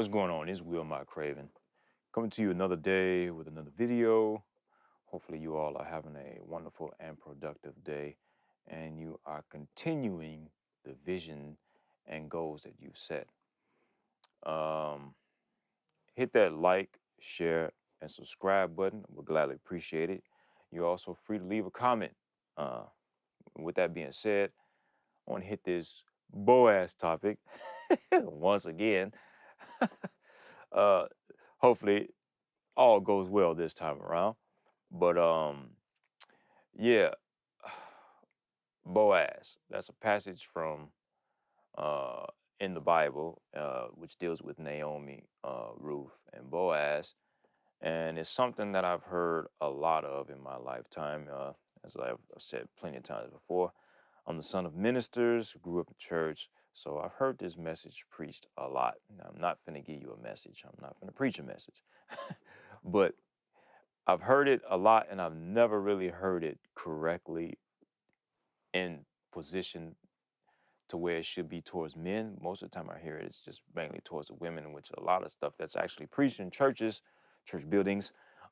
What's going on? It's WillMyCraven coming to you another day with another video. Hopefully you all are having a wonderful and productive day and you are continuing the vision and goals that you've set. Hit that like, share, and subscribe button. We'll gladly appreciate it. You're also free to leave a comment. With that being said, I want to hit this Boaz topic once again. Hopefully all goes well this time around. But yeah, Boaz. That's a passage from in the Bible, which deals with Naomi, Ruth, and Boaz, and it's something that I've heard a lot of in my lifetime. As I've said plenty of times before, I'm the son of ministers, grew up in church, so I've heard this message preached a lot. Now, I'm not finna give you a message. I'm not finna preach a message, but I've heard it a lot, and I've never really heard it correctly in position to where it should be towards men. Most of the time I hear it, it's just mainly towards the women, in which a lot of stuff that's actually preached in churches, church buildings,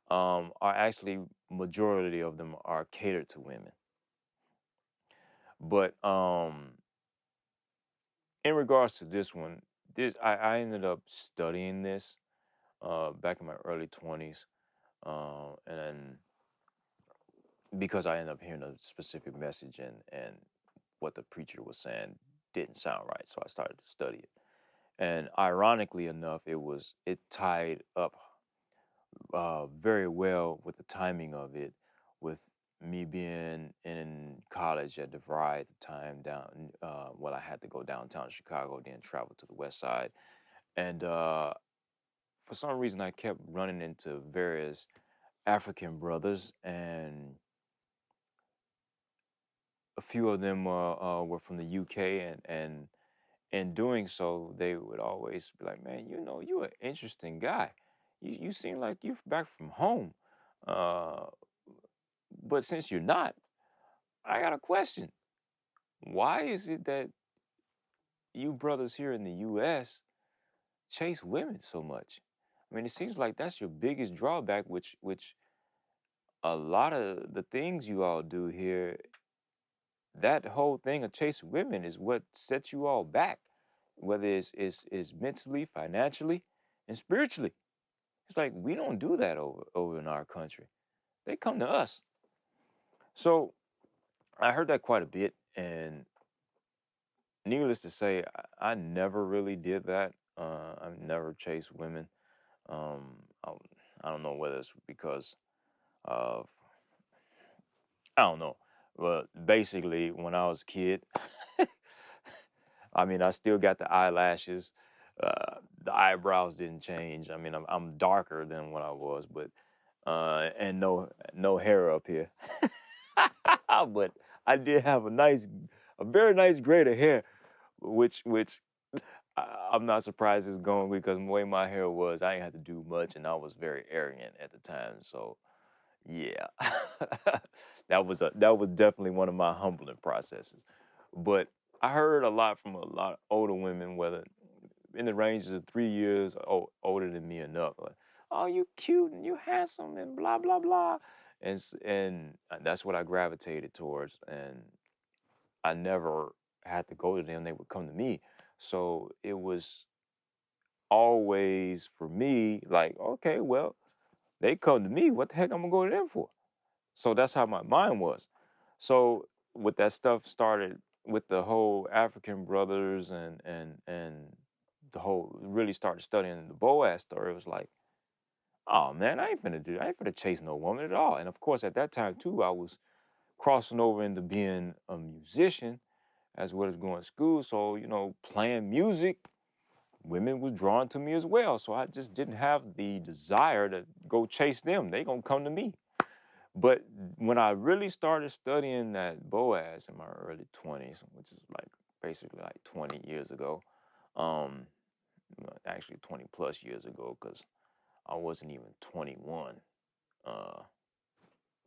are actually, majority of them are catered to women. But in regards to this one, I ended up studying this back in my early 20s, and because I ended up hearing a specific message and what the preacher was saying didn't sound right, so I started to study it. And ironically enough, it tied up very well with the timing of it, with me being in college at DeVry at the time I had to go downtown Chicago, then travel to the west side. And for some reason, I kept running into various African brothers, and a few of them were from the UK, and in doing so, they would always be like, "Man, you're an interesting guy. You seem like you're back from home, uh, but since you're not, I got a question. Why is it that you brothers here in the U.S. chase women so much? I mean, it seems like that's your biggest drawback, which a lot of the things you all do here, that whole thing of chasing women is what sets you all back, whether it's mentally, financially, and spiritually. It's like we don't do that over in our country. They come to us." So I heard that quite a bit, and needless to say, I never really did that. I've never chased women. Um, I, I don't know whether it's because of, I don't know. But basically, when I was a kid, I mean, I still got the eyelashes. The eyebrows didn't change. I mean, I'm darker than what I was, but and no hair up here. But I did have a very nice grade of hair, which I'm not surprised it's going, because the way my hair was, I didn't have to do much, and I was very arrogant at the time. So yeah, that was definitely one of my humbling processes. But I heard a lot from a lot of older women, whether in the ranges of 3 years older than me and up, like, "Oh, you cute and you handsome and blah blah blah," and that's what I gravitated towards, and I never had to go to them; they would come to me. So it was always for me like, okay, well, they come to me, what the heck I'm gonna go to them for? So that's how my mind was. So with that stuff started with the whole African brothers and the whole really started studying the Boaz story. It was like, oh man, I ain't finna chase no woman at all. And of course at that time too, I was crossing over into being a musician as well as going to school. So, playing music, women was drawn to me as well. So I just didn't have the desire to go chase them. They gonna come to me. But when I really started studying that Boaz in my early 20s, which is like basically like 20 years ago, um, actually 20 plus years ago, because I wasn't even 21 uh,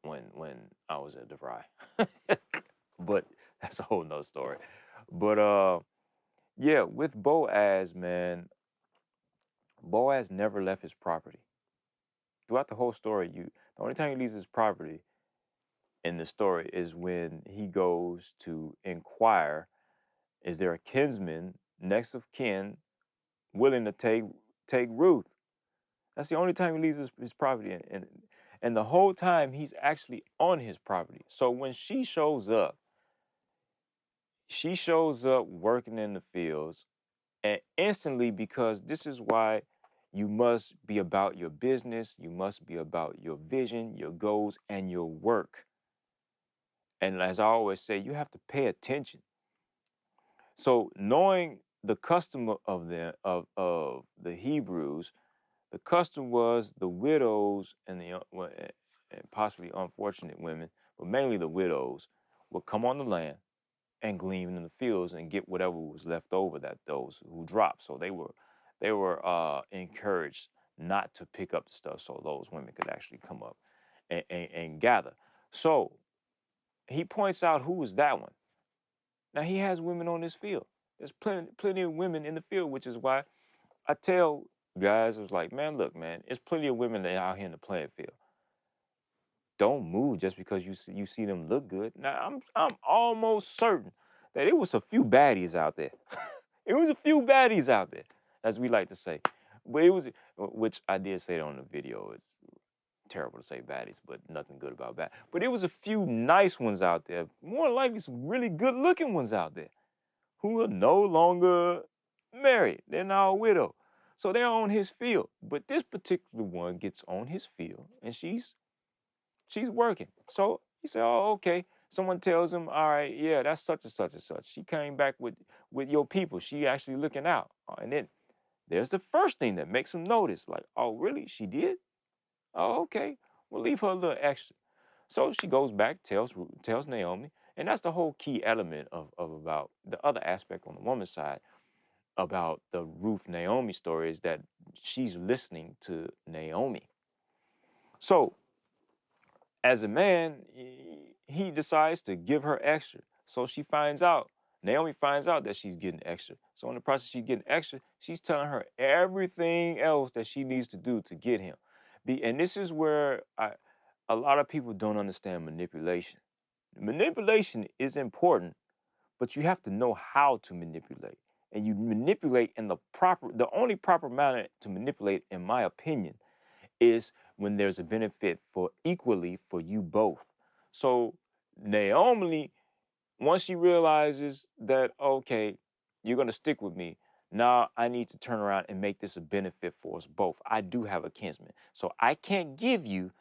when I was at DeVry. But that's a whole nother story. But yeah, with Boaz, man, Boaz never left his property. Throughout the whole story, the only time he leaves his property in the story is when he goes to inquire, is there a kinsman, next of kin, willing to take Ruth? That's the only time he leaves his property. And the whole time he's actually on his property. So when she shows up working in the fields, and instantly, because this is why you must be about your business, you must be about your vision, your goals, and your work. And as I always say, you have to pay attention. So knowing the custom of the Hebrews, the custom was the widows and and possibly unfortunate women, but mainly the widows, would come on the land and glean in the fields and get whatever was left over that those who dropped. So they were encouraged not to pick up the stuff, so those women could actually come up and gather. So he points out, who is that one? Now he has women on this field. There's plenty of women in the field, which is why I tell guys, it's like, man, look, man, there's plenty of women that are out here in the playing field. Don't move just because you see them look good. Now I'm almost certain that it was a few baddies out there. It was a few baddies out there, as we like to say. But it was, which I did say it on the video. It's terrible to say baddies, but nothing good about that. But it was a few nice ones out there. More likely some really good looking ones out there who are no longer married. They're now a widow. So they're on his field. But this particular one gets on his field and she's working. So he said, oh, okay. Someone tells him, all right, yeah, that's such and such and such. She came back with your people. She actually looking out. And then there's the first thing that makes him notice, like, oh, really? She did? Oh, okay. We'll leave her a little extra. So she goes back, tells Naomi, and that's the whole key element of about the other aspect on the woman's side about the Ruth Naomi story is that she's listening to Naomi. So as a man, he decides to give her extra. So Naomi finds out that she's getting extra. So in the process she's getting extra, she's telling her everything else that she needs to do to get him. And this is where a lot of people don't understand manipulation. Manipulation is important, but you have to know how to manipulate. And you manipulate in the only proper manner to manipulate, in my opinion, is when there's a benefit equally for you both. So Naomi, once she realizes that, okay, you're going to stick with me, now I need to turn around and make this a benefit for us both. I do have a kinsman. So I can't give you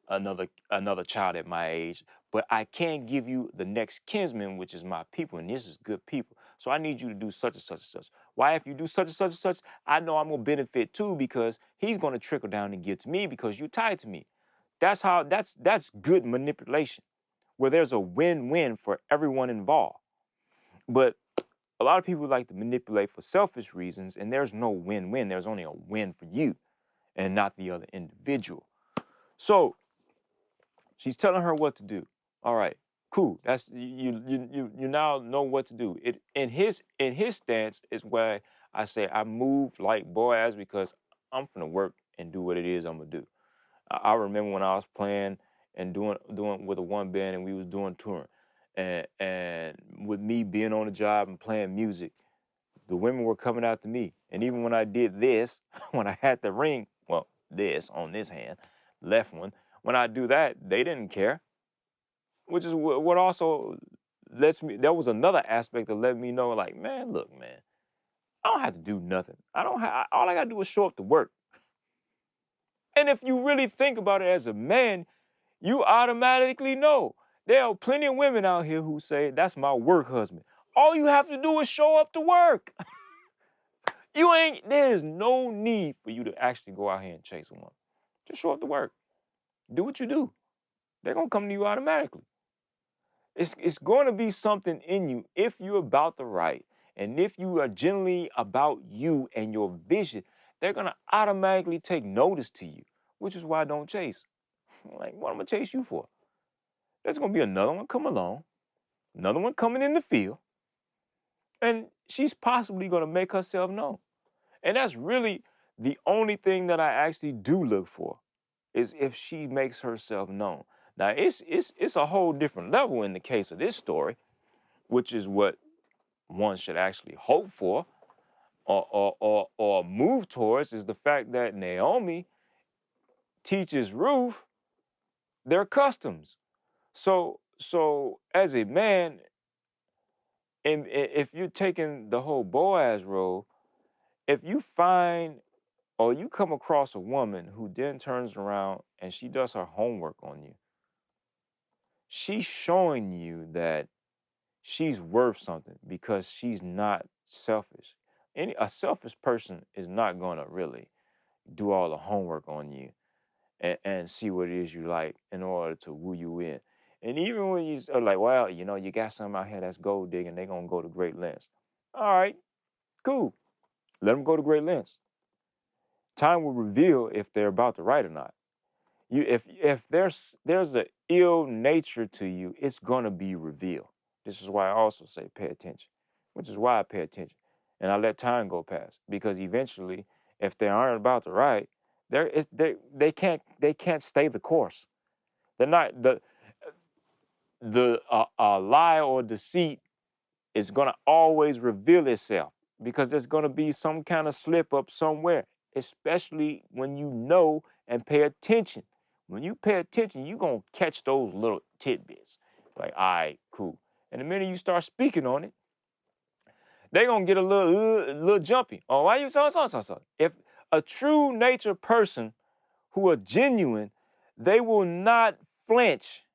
another child at my age, but I can give you the next kinsman, which is my people, and this is good people. So I need you to do such and such and such. Why? If you do such and such and such, I know I'm gonna benefit too, because he's gonna trickle down and give to me because you're tied to me. That's good manipulation, where there's a win-win for everyone involved. But a lot of people like to manipulate for selfish reasons, and there's no win-win. There's only a win for you and not the other individual. So she's telling her what to do. All right, cool. That's you now know what to do. In his stance is where I say I move like Boaz, because I'm gonna work and do what it is I'm gonna do. I remember when I was playing and doing with a one band, and we was doing touring, and with me being on the job and playing music, the women were coming out to me. And even when I did this, when I had the ring, well, this on this hand, left one, when I do that, they didn't care. Which is what also that was another aspect that let me know, like, man, look, man, I don't have to do nothing. All I gotta do is show up to work. And if you really think about it as a man, you automatically know there are plenty of women out here who say, that's my work husband. All you have to do is show up to work. There's no need for you to actually go out here and chase a woman. Just show up to work. Do what you do. They're gonna come to you automatically. It's going to be something in you if you're about the right, and if you are genuinely about you and your vision, they're going to automatically take notice to you, which is why I don't chase. Like, what am I going to chase you for? There's going to be another one come along, another one coming in the field, and she's possibly going to make herself known. And that's really The only thing that I actually do look for is if she makes herself known. Now, it's a whole different level in the case of this story, which is what one should actually hope for or move towards, is the fact that Naomi teaches Ruth their customs. So as a man, and if you're taking the whole Boaz role, if you find or you come across a woman who then turns around and she does her homework on you, she's showing you that she's worth something because she's not selfish. A selfish person is not going to really do all the homework on you and see what it is you like in order to woo you in. And even when you are like, well, you got something out here that's gold digging, they're going to go to great lengths. All right, cool. Let them go to great lengths. Time will reveal if they're about to write or not. If there's an ill nature to you, it's going to be revealed. This is why I also say pay attention, which is why I pay attention. And I let time go past, because eventually, if they aren't about to write, they can't stay the course. They're not the lie or deceit is going to always reveal itself, because there's going to be some kind of slip up somewhere, especially when you know and pay attention. When you pay attention, you're going to catch those little tidbits. Like, all right, cool. And the minute you start speaking on it, they're going to get a little jumpy. Oh, why you so? If a true nature person who are genuine, they will not flinch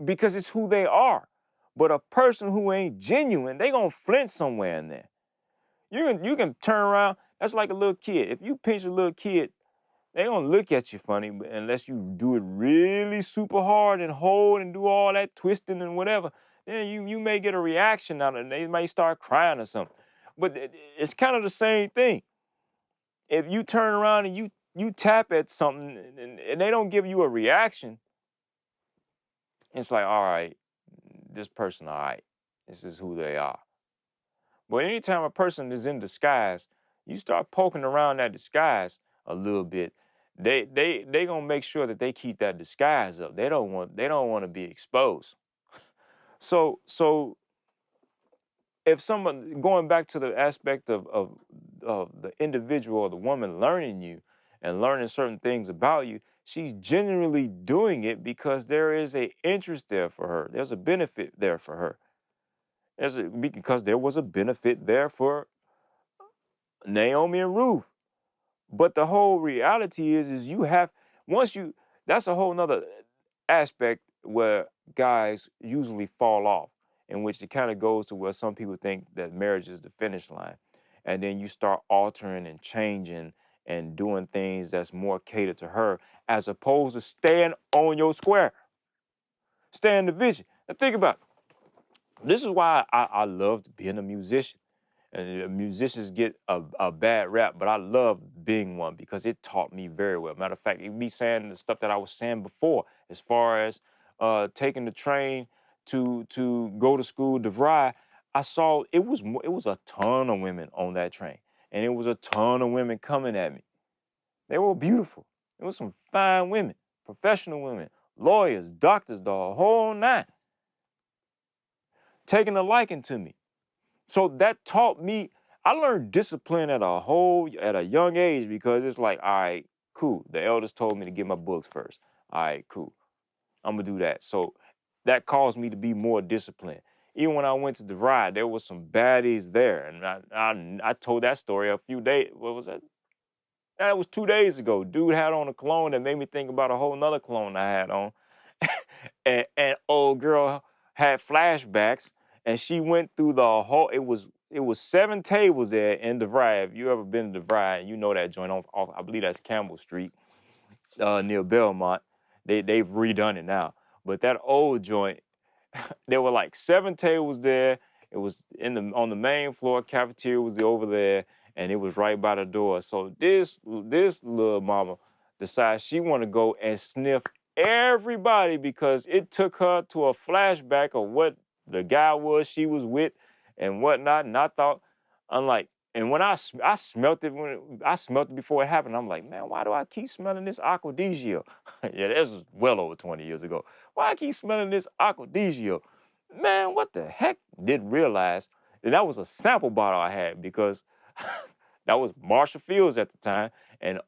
because it's who they are. But a person who ain't genuine, they going to flinch somewhere in there. You can turn around. That's like a little kid. If you pinch a little kid, they gonna look at you funny, but unless you do it really super hard and hold and do all that twisting and whatever, then you may get a reaction out of it. They may start crying or something. But it's kind of the same thing. If you turn around and you tap at something and they don't give you a reaction, it's like, all right, this person, all right, this is who they are. But anytime a person is in disguise, you start poking around that disguise a little bit, they gonna make sure that they keep that disguise up. They don't want to be exposed. So if someone, going back to the aspect of the individual or the woman learning you and learning certain things about you, she's genuinely doing it because there is an interest there for her. There's a benefit there for her. Because there was a benefit there for Naomi and Ruth. But the whole reality is you have, that's a whole nother aspect where guys usually fall off, in which it kind of goes to where some people think that marriage is the finish line. And then you start altering and changing and doing things that's more catered to her, as opposed to staying on your square, stay in the vision. Now think about it. This is why I love being a musician. And musicians get a bad rap, but I love being one because it taught me very well. Matter of fact, it be saying the stuff that I was saying before, as far as taking the train to go to school, DeVry. I saw it was a ton of women on that train, and it was a ton of women coming at me. They were beautiful. It was some fine women, professional women, lawyers, doctors, the whole nine, taking a liking to me. So that taught me, I learned discipline at a young age, because it's like, all right, cool. The elders told me to get my books first. All right, cool. I'm gonna do that. So that caused me to be more disciplined. Even when I went to the ride, there was some baddies there. And I told that story a few days, what was that? That was 2 days ago. Dude had on a cologne that made me think about a whole nother cologne I had on. and old girl had flashbacks, and she went through the whole, it was 7 tables there in DeVry. If you ever been to DeVry, you know that joint off I believe that's Campbell Street, near Belmont. They've redone it now. But that old joint, there were like 7 tables there. It was on the main floor. Cafeteria was over there, and it was right by the door. So this little mama decides she want to go and sniff everybody, because it took her to a flashback of what the guy was she was with and whatnot. And I thought, I'm like, And when I smelt it, when I smelt it before it happened, I'm like, man, why do I keep smelling this aquadigio? Yeah, this was well over 20 years ago. Why I keep smelling this aquadigio? Man, what the heck? Didn't realize that was a sample bottle I had because that was Marshall Fields at the time. And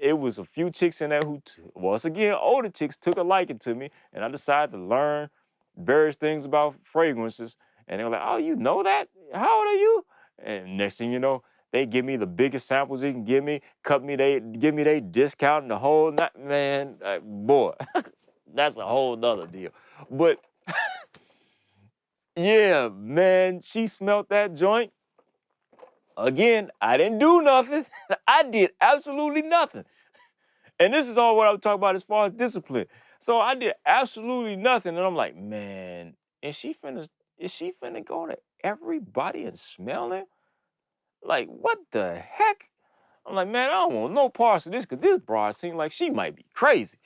it was a few chicks in there who, once again, older chicks took a liking to me. And I decided to learn various things about fragrances. And they were like, oh, you know that? How old are you? And next thing you know, they give me the biggest samples they can give me, give me they discount and the whole night. Man, boy, that's a whole nother deal. But yeah, man, she smelt that joint. Again, I didn't do nothing. I did absolutely nothing. And this is all what I'm talking about as far as discipline. So I did absolutely nothing. And I'm like, man, is she finna go to everybody and smell it? Like, what the heck? I'm like, man, I don't want no parts of this because this broad seems like she might be crazy.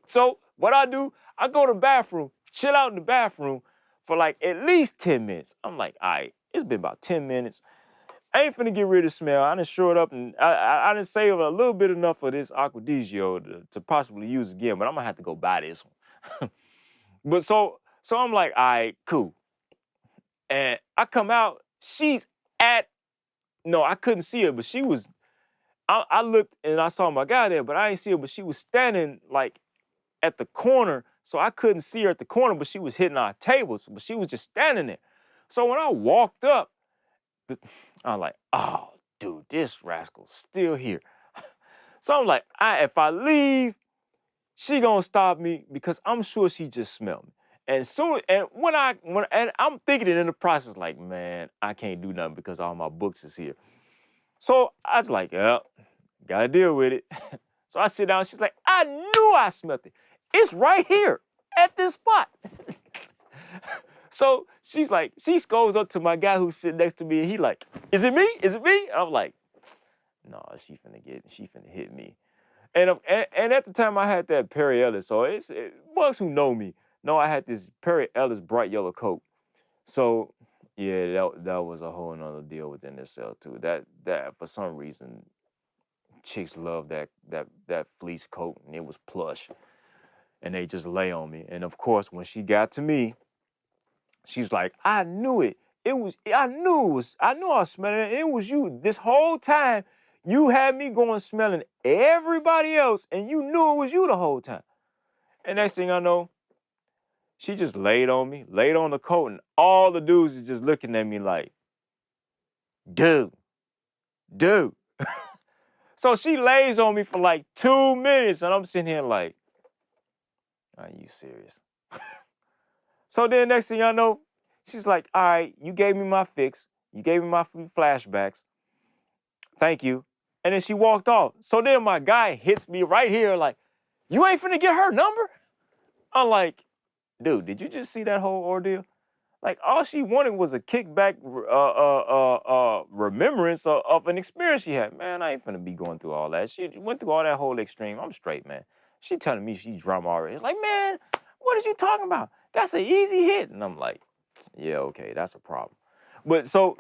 So what I do, I go to the bathroom, chill out in the bathroom for like at least 10 minutes. I'm like, all right, it's been about 10 minutes. I ain't finna get rid of the smell. I done shore it up and I done save a little bit enough of this aquadigio to possibly use again, but I'm gonna have to go buy this one. But so I'm like, all right, cool. And I come out, no, I couldn't see her, but she was, I looked and I saw my guy there, but I didn't see her, but she was standing like at the corner, so I couldn't see her at the corner, but she was hitting our tables, but she was just standing there. So when I walked up, I'm like, oh, dude, this rascal's still here. So I'm like, if I leave, she gonna stop me because I'm sure she just smelled me. And I'm thinking it in the process, like, man, I can't do nothing because all my books is here. So I was like, yeah, gotta deal with it. So I sit down, she's like, I knew I smelled it. It's right here at this spot. So she's like, she goes up to my guy who's sitting next to me, and he like, is it me? Is it me? I'm like, no, she finna hit me. And at the time I had that Perry Ellis, so bugs who know me know I had this Perry Ellis bright yellow coat. So yeah, that was a whole nother deal within itself too. That for some reason, chicks love that fleece coat, and it was plush, and they just lay on me. And of course, when she got to me, she's like, I knew it. I knew I was smelling it. It was you. This whole time, you had me going smelling everybody else, and you knew it was you the whole time. And next thing I know, she just laid on me, laid on the coat, and all the dudes is just looking at me like, dude. So she lays on me for like 2 minutes, and I'm sitting here like, are you serious? So then next thing I know, she's like, all right, you gave me my fix. You gave me my flashbacks. Thank you. And then she walked off. So then my guy hits me right here like, you ain't finna get her number? I'm like, dude, did you just see that whole ordeal? Like, all she wanted was a kickback remembrance of an experience she had. Man, I ain't finna be going through all that. She went through all that whole extreme. I'm straight, man. She telling me she drama already. It's like, man, what is you talking about? That's an easy hit. And I'm like, yeah, okay, that's a problem. But so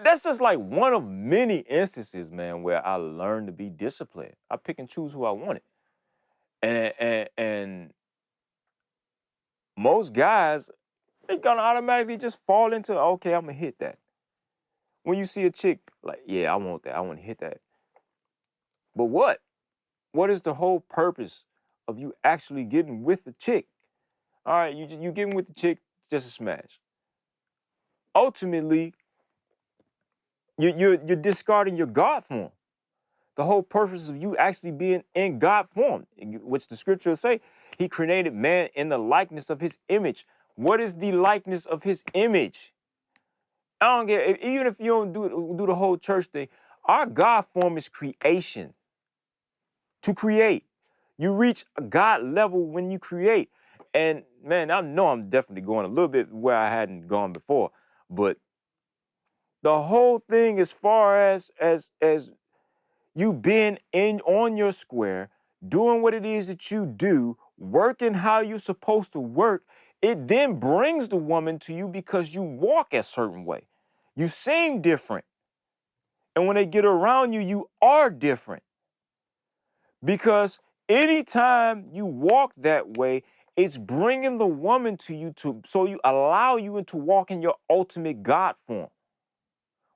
that's just like one of many instances, man, where I learned to be disciplined. I pick and choose who I wanted. And most guys, they're gonna automatically just fall into, okay, I'm gonna hit that. When you see a chick, like, yeah, I want that. I want to hit that. But what? What is the whole purpose of you actually getting with the chick? All right, you getting with the chick just to smash. Ultimately, you're discarding your God form. The whole purpose of you actually being in God form, which the scriptures say, he created man in the likeness of his image. What is the likeness of his image? I don't get, even if you don't do the whole church thing, our God form is creation. To create. You reach a God level when you create. And man, I know I'm definitely going a little bit where I hadn't gone before, but the whole thing as far as you being on your square, doing what it is that you do, working how you're supposed to work, it then brings the woman to you because you walk a certain way. You seem different. And when they get around you, you are different. Because anytime you walk that way, it's bringing the woman to you so you allow you to walk in your ultimate God form.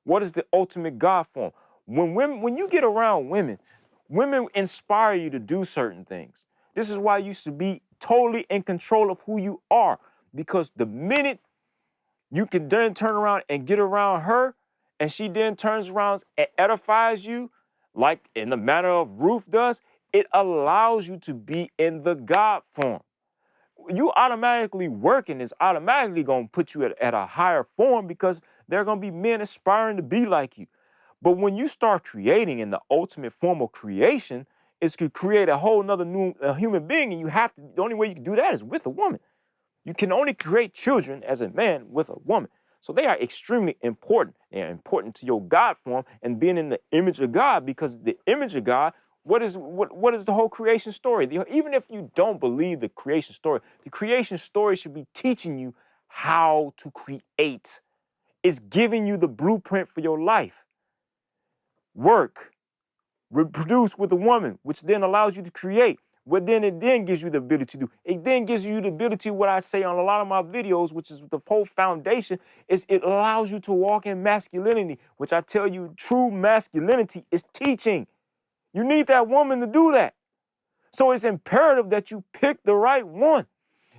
What is the ultimate God form? When you get around women, women inspire you to do certain things. This is why you should be totally in control of who you are. Because the minute you can then turn around and get around her, and she then turns around and edifies you, like in the manner of Ruth does, it allows you to be in the God form. You automatically working is automatically going to put you at a higher form because there are going to be men aspiring to be like you. But when you start creating in the ultimate form of creation, is to create a whole nother new human being, and the only way you can do that is with a woman. You can only create children as a man with a woman. So they are extremely important. They are important to your God form and being in the image of God, because the image of God, what is the whole creation story? Even if you don't believe the creation story should be teaching you how to create. It's giving you the blueprint for your life. Work, reproduce with a woman, which then allows you to create. What then it then gives you the ability to do. It then gives you the ability, what I say on a lot of my videos, which is the whole foundation, is it allows you to walk in masculinity, which I tell you, true masculinity is teaching. You need that woman to do that. So it's imperative that you pick the right one,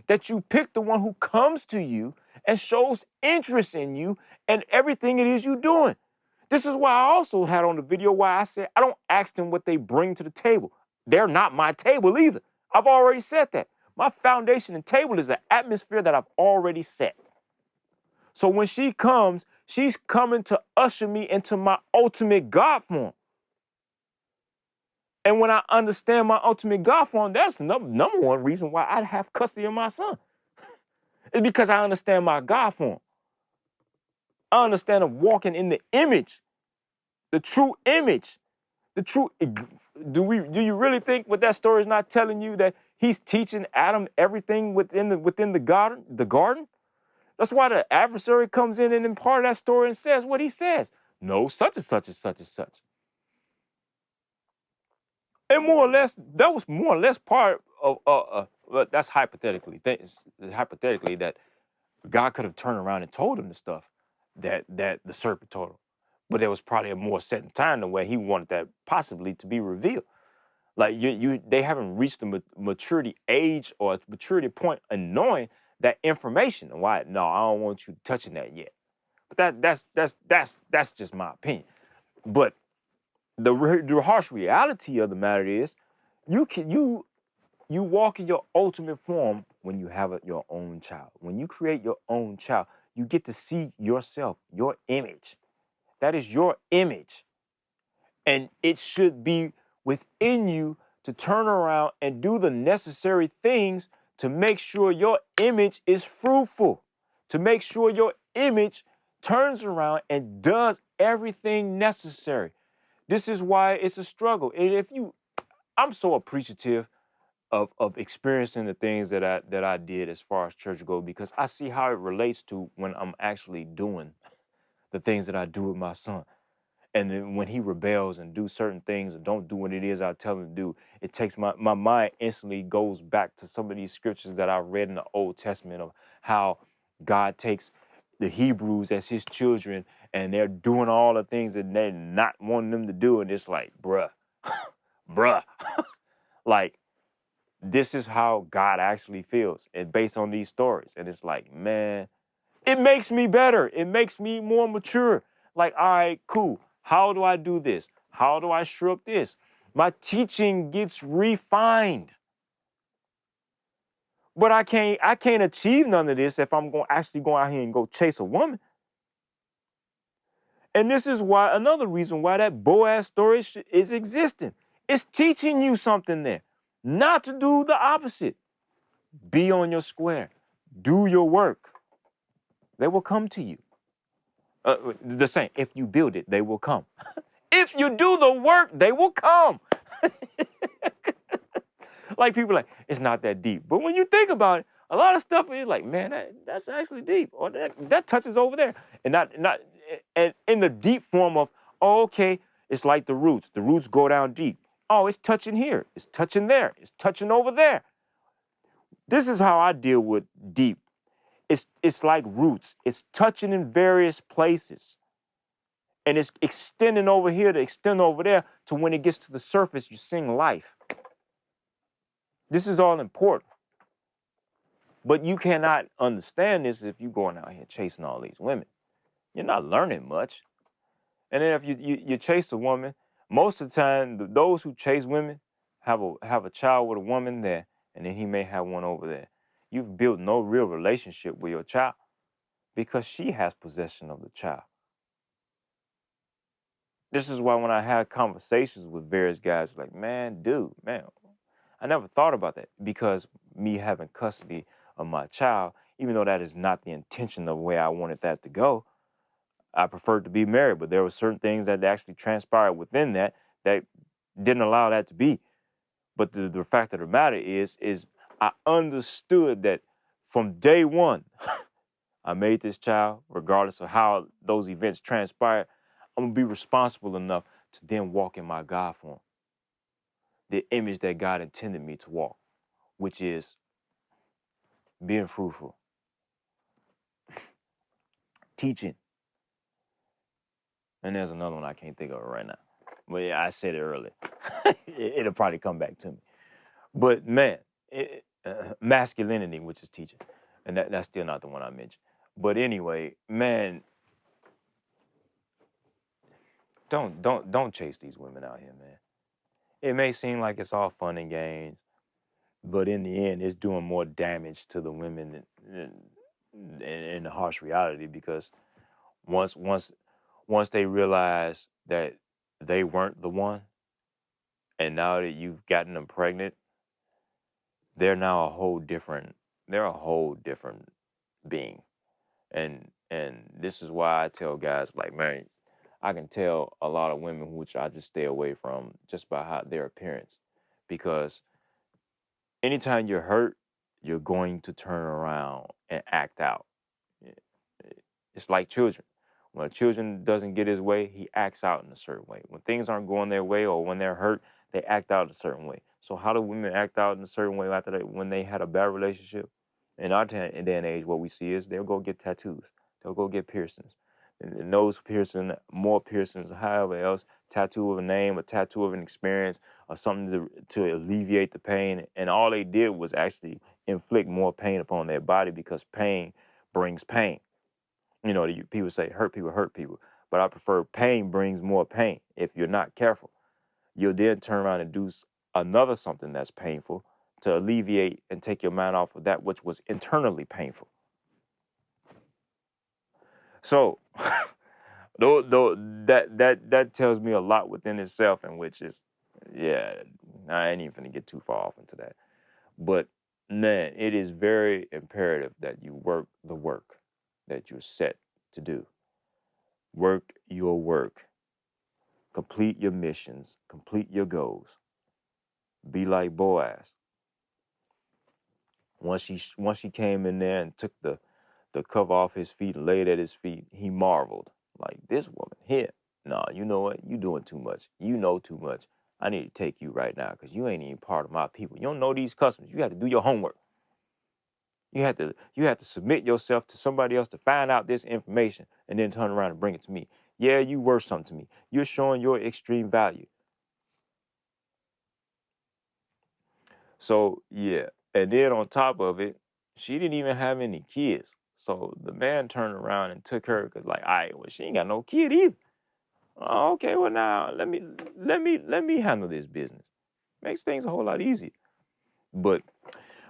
that you pick the one who comes to you and shows interest in you and everything it is you're doing. This is why I also had on the video why I said I don't ask them what they bring to the table. They're not my table either. I've already said that. My foundation and table is the atmosphere that I've already set. So when she comes, she's coming to usher me into my ultimate God form. And when I understand my ultimate God form, that's the number one reason why I have custody of my son. It's because I understand my God form. I understand I'm walking in the image, the true image. Do you really think what that story is not telling you, that he's teaching Adam everything within the garden? That's why the adversary comes in part of that story and says what he says. No, such and such and such and such. And more or less, that was more or less part of that's hypothetically that God could have turned around and told him the stuff that the serpent told him. But there was probably a more set in time the way he wanted that possibly to be revealed. Like they haven't reached the maturity age or maturity point in knowing that information. Why? No, I don't want you touching that yet. But that's just my opinion. But the harsh reality of the matter is, you walk in your ultimate form when you have your own child. When you create your own child, you get to see yourself, your image. That is your image. And it should be within you to turn around and do the necessary things to make sure your image is fruitful, to make sure your image turns around and does everything necessary. This is why it's a struggle. And I'm so appreciative of experiencing the things that I did as far as church goes, because I see how it relates to when I'm actually doing the things that I do with my son. And then when he rebels and do certain things and don't do what it is I tell him to do, it takes my mind instantly goes back to some of these scriptures that I read in the Old Testament of how God takes the Hebrews as his children and they're doing all the things that they're not wanting them to do. And it's like, bruh, like, this is how God actually feels, and based on these stories. And it's like, man, it makes me better. It makes me more mature. Like, all right, cool. How do I do this? How do I shore up this? My teaching gets refined. But I can't achieve none of this if I'm actually going out here and go chase a woman. And this is why, another reason why that Boaz story is existing. It's teaching you something there. Not to do the opposite. Be on your square. Do your work. They will come to you. The same, if you build it, they will come. If you do the work, they will come. Like, people are like, it's not that deep. But when you think about it, a lot of stuff is like, man, that's actually deep. Or that touches over there. And and in the deep form of, oh, okay, it's like the roots. The roots go down deep. Oh, it's touching here. It's touching there. It's touching over there. This is how I deal with deep. It's like roots. It's touching in various places. And it's extending over here to extend over there to when it gets to the surface, you sing life. This is all important. But you cannot understand this if you're going out here chasing all these women. You're not learning much. And then if you chase a woman, most of the time, those who chase women have a child with a woman there, and then he may have one over there. You've built no real relationship with your child because she has possession of the child. This is why when I had conversations with various guys, like, man, I never thought about that, because me having custody of my child, even though that is not the intention of the way I wanted that to go, I preferred to be married, but there were certain things that actually transpired within that didn't allow that to be. But the fact of the matter is I understood that from day one, I made this child, regardless of how those events transpired, I'm going to be responsible enough to then walk in my God form, the image that God intended me to walk, which is being fruitful, teaching. And there's another one I can't think of right now. But yeah, I said it earlier. It'll probably come back to me. But man, masculinity, which is teaching. And that's still not the one I mentioned. But anyway, man, don't chase these women out here, man. It may seem like it's all fun and games, but in the end, it's doing more damage to the women in the harsh reality, because once they realize that they weren't the one, and now that you've gotten them pregnant, they're a whole different being. And this is why I tell guys, like, man, I can tell a lot of women which I just stay away from just by their appearance, because anytime you're hurt, you're going to turn around and act out. It's like children. When a children doesn't get his way, he acts out in a certain way. When things aren't going their way, or when they're hurt, they act out in a certain way. So how do women act out in a certain way when they had a bad relationship? In our day and age, what we see is they'll go get tattoos. They'll go get piercings. And nose piercing, more piercings, however else, tattoo of a name, a tattoo of an experience, or something to alleviate the pain. And all they did was actually inflict more pain upon their body, because pain brings pain. You know, people say hurt people, but I prefer pain brings more pain. If you're not careful, you'll then turn around and do another something that's painful to alleviate and take your mind off of that which was internally painful. So, that tells me a lot within itself, and which is, yeah, I ain't even gonna get too far off into that. But man, it is very imperative that you work the work that you're set to do. Work your work. Complete your missions. Complete your goals. Be like Boaz. Once she came in there and took the cover off his feet and laid at his feet, he marveled. Like, this woman here. Nah, you know what? You doing too much. You know too much. I need to take you right now, because you ain't even part of my people. You don't know these customs. You have to do your homework. You have to submit yourself to somebody else to find out this information and then turn around and bring it to me. Yeah, you worth something to me. You're showing your extreme value. So, yeah. And then on top of it, she didn't even have any kids. So the man turned around and took her, because, like, all right, well, she ain't got no kid either. Oh, okay, well, now let me handle this business. Makes things a whole lot easier. But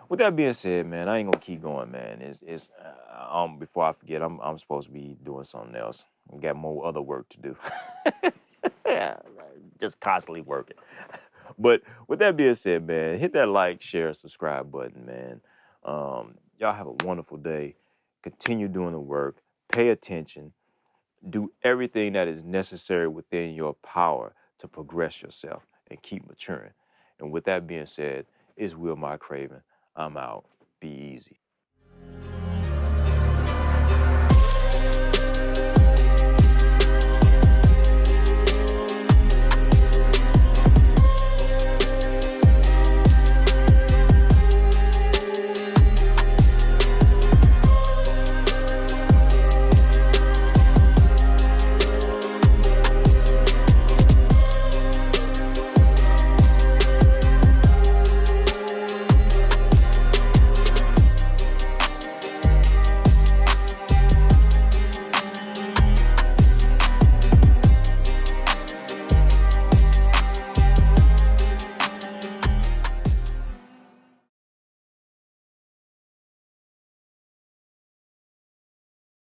with that being said, man, I ain't gonna keep going, man. It's before I forget, I'm supposed to be doing something else. I got more other work to do. Yeah, just constantly working. But with that being said, man, hit that like, share, subscribe button, man. Y'all have a wonderful day. Continue doing the work. Pay attention. Do everything that is necessary within your power to progress yourself and keep maturing. And with that being said, it's WillMyCraven. I'm out. Be easy.